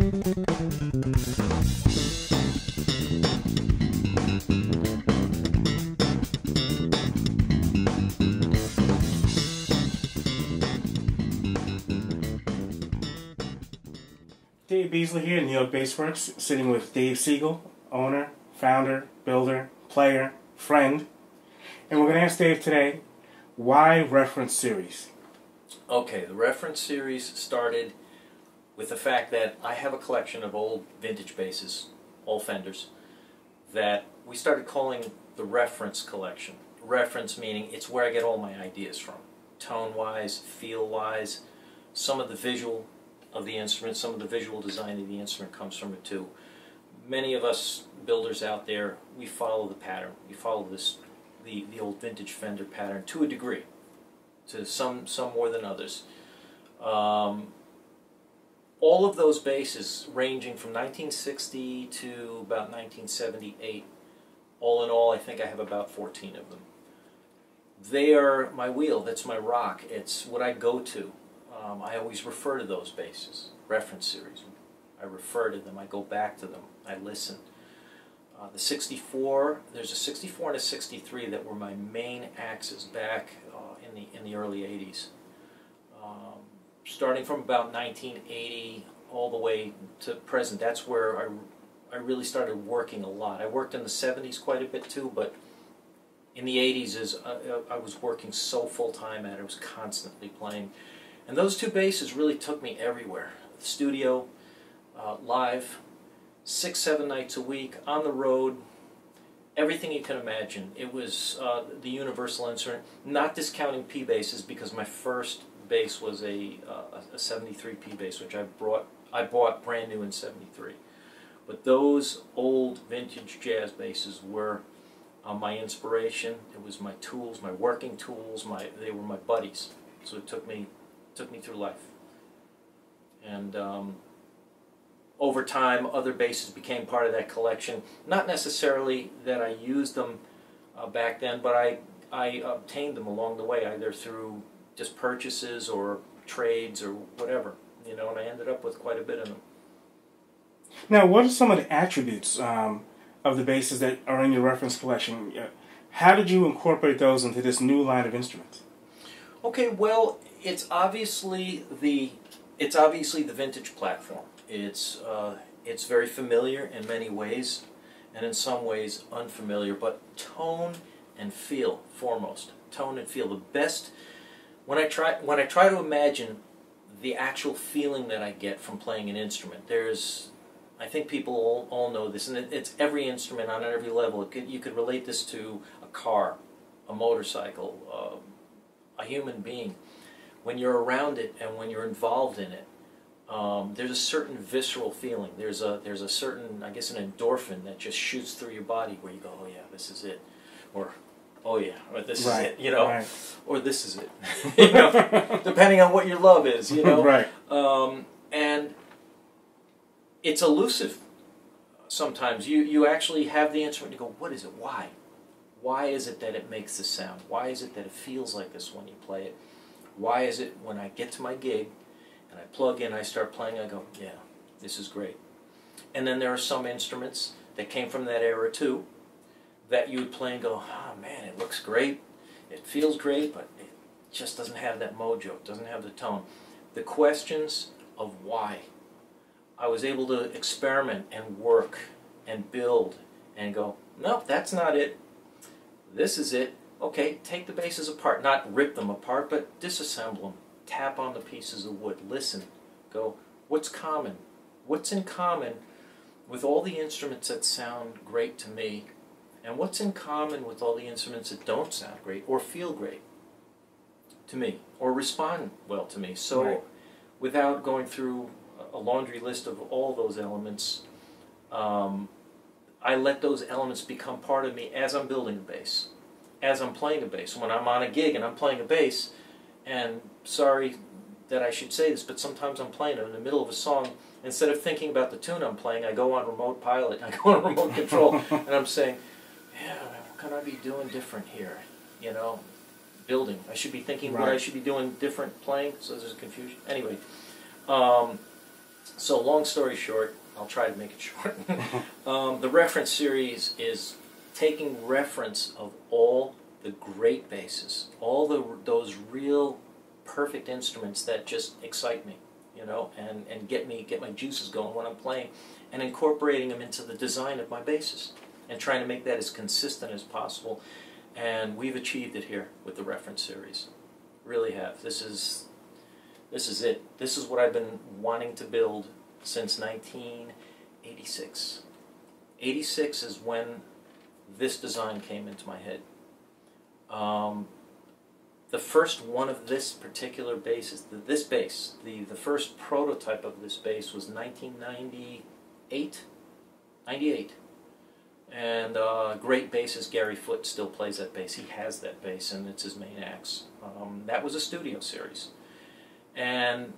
Dave Beasley here, New York Bassworks, sitting with Dave Segal, owner, founder, builder, player, friend. And we're going to ask Dave today, why reference series? Okay, the reference series started with the fact that I have a collection of old vintage basses, all Fenders, that we started calling the reference collection. Reference meaning it's where I get all my ideas from. Tone-wise, feel-wise, some of the visual of the instrument, some of the visual design of the instrument comes from it too. Many of us builders out there, we follow the pattern. We follow the old vintage Fender pattern to a degree, to some more than others. All of those basses, ranging from 1960 to about 1978, all in all, I think I have about 14 of them. They are my wheel, that's my rock, it's what I go to. I always refer to those basses, reference series. I refer to them, I go back to them, I listen. The 64, there's a 64 and a 63 that were my main axes back in the early 80s. Starting from about 1980 all the way to present, that's where I really started working a lot. I worked in the 70s quite a bit too, but in the 80s I was working so full-time at it, I was constantly playing. And those two basses really took me everywhere. The studio, live, 6-7 nights a week, on the road, everything you can imagine. It was the universal instrument, not discounting P basses because my first bass was a 73 P bass, which I bought brand new in 73. But those old vintage jazz basses were my inspiration. It was my tools, my working tools. They were my buddies. So it took me through life. And over time, other basses became part of that collection. Not necessarily that I used them back then, but I obtained them along the way, either through just purchases or trades or whatever. You know, and I ended up with quite a bit of them. Now, what are some of the attributes of the basses that are in your reference collection? How did you incorporate those into this new line of instruments? Okay, well, it's obviously the vintage platform. It's very familiar in many ways, and in some ways unfamiliar. But tone and feel foremost. Tone and feel. The best when I try to imagine the actual feeling that I get from playing an instrument. I think people all know this, and it's every instrument on every level. You could relate this to a car, a motorcycle, a human being. When you're around it and when you're involved in it, there's a certain visceral feeling. There's a certain, I guess, an endorphin that just shoots through your body where you go, oh yeah, this is it, or oh yeah, or this is it, you know, or this is it, you know, depending on what your love is, you know. Right. And it's elusive. Sometimes you actually have the instrument and you go, what is it? Why? Why is it that it makes this sound? Why is it that it feels like this when you play it? Why is it when I get to my gig and I plug in, I start playing, I go, yeah, this is great. And then there are some instruments that came from that era too that you would play and go, oh man, it looks great, it feels great, but it just doesn't have that mojo, it doesn't have the tone. The questions of why. I was able to experiment and work and build and go, no, that's not it. This is it. Okay, take the basses apart. Not rip them apart, but disassemble them. Tap on the pieces of wood. Listen. Go, what's common? What's in common with all the instruments that sound great to me? And what's in common with all the instruments that don't sound great or feel great to me or respond well to me? So without going through a laundry list of all those elements, I let those elements become part of me as I'm building a bass, as I'm playing a bass. When I'm on a gig and I'm playing a bass, and sorry that I should say this, but sometimes I'm playing it in the middle of a song, instead of thinking about the tune I'm playing, I go on remote pilot, I go on remote control, and I'm saying, yeah, what can I be doing different here? You know, building. I should be thinking what I should be doing different playing, so there's confusion. Anyway, So long story short, I'll try to make it short. The reference series is taking reference of all the great basses, all those real perfect instruments that just excite me, you know, and get my juices going when I'm playing, and incorporating them into the design of my basses, and trying to make that as consistent as possible. And we've achieved it here with the reference series. Really have. This is it. This is what I've been wanting to build since 1986. 86 is when this design came into my head. The first one of this particular bass is this bass. The first prototype of this bass was 1998. 98. And great bassist Gary Foote still plays that bass. He has that bass, and it's his main axe. That was a studio series. And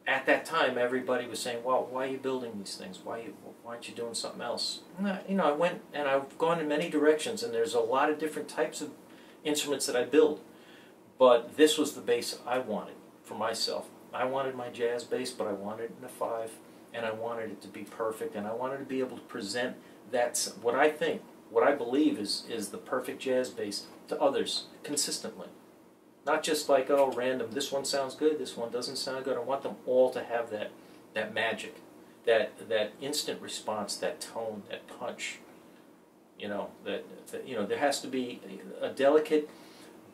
at that time, everybody was saying, well, why are you building these things? Why aren't you doing something else? And you know, I went, and I've gone in many directions, and there's a lot of different types of instruments that I build. But this was the bass I wanted for myself. I wanted my jazz bass, but I wanted it in a 5, and I wanted it to be perfect, and I wanted to be able to present that, what I believe is the perfect jazz bass to others consistently. Not just like, oh, random, this one sounds good, this one doesn't sound good. I want them all to have that magic, that instant response, that tone, that punch. You know, that you know, there has to be a delicate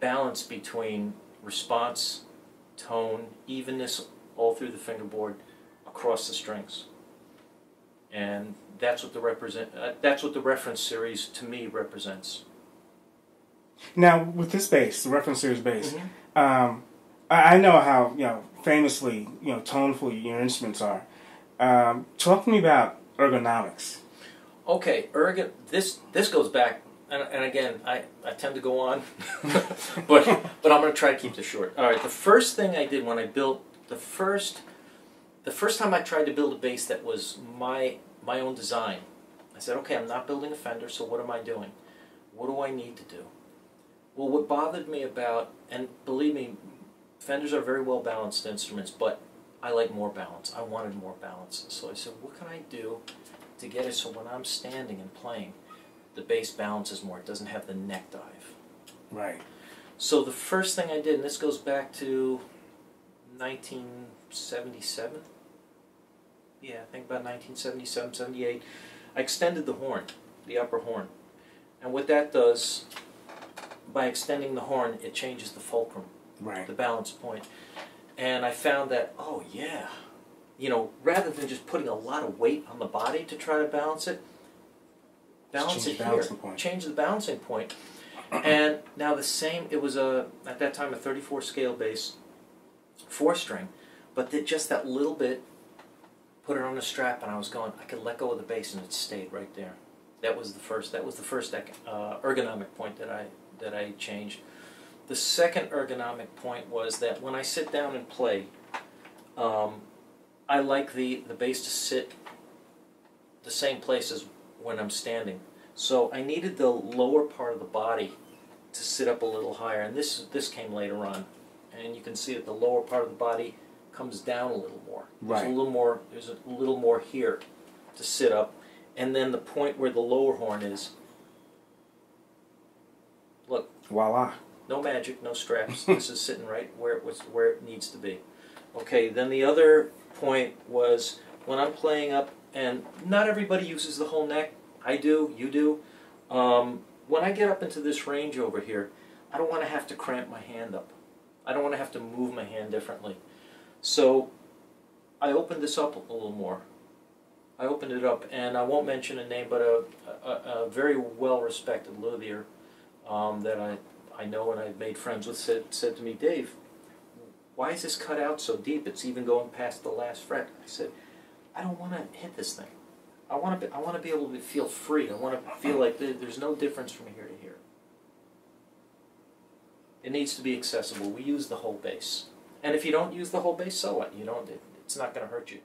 balance between response, tone, evenness all through the fingerboard, across the strings. And that's what the reference series to me represents. Now, with this bass, the reference series bass, I know how, you know, famously, you know, toneful your instruments are. Talk to me about ergonomics. Okay, this goes back, and again, I tend to go on, but I'm going to try to keep this short. All right, the first thing I did when I built the first time I tried to build a bass that was my own design, I said, okay, I'm not building a Fender, so what am I doing? What do I need to do? Well, what bothered me about, and believe me, Fenders are very well balanced instruments, but I like more balance. I wanted more balance. So I said, what can I do to get it so when I'm standing and playing, the bass balances more. It doesn't have the neck dive. Right. So the first thing I did, and this goes back to 1977. Yeah, I think about 1977, 78. I extended the horn, the upper horn. And what that does, by extending the horn, it changes the fulcrum, right, the balance point. And I found that, oh yeah, you know, rather than just putting a lot of weight on the body to try to balance it here, change the balancing point. And now the same, it was at that time a 34 scale bass, 4-string, but just that little bit, put it on a strap, and I was going, I could let go of the bass and it stayed right there. That was the first ergonomic point that I changed. The second ergonomic point was that when I sit down and play, I like the bass to sit the same place as when I'm standing. So I needed the lower part of the body to sit up a little higher, and this came later on. And you can see that the lower part of the body comes down a little more. Right. There's a little more here to sit up, and then the point where the lower horn is. Look. Voila. No magic, no straps. This is sitting right where it needs to be. Okay, then the other point was when I'm playing up, and not everybody uses the whole neck. I do, you do. When I get up into this range over here, I don't want to have to cramp my hand up. I don't want to have to move my hand differently. So I opened this up a little more. I opened it up, and I won't mention a name, but a very well-respected luthier that I know and I've made friends with said to me, Dave, why is this cut out so deep? It's even going past the last fret. I said, I don't want to hit this thing. I want to be able to feel free. I want to feel like there's no difference from here to here. It needs to be accessible. We use the whole bass. And if you don't use the whole bass, so what? You don't. It's not going to hurt you.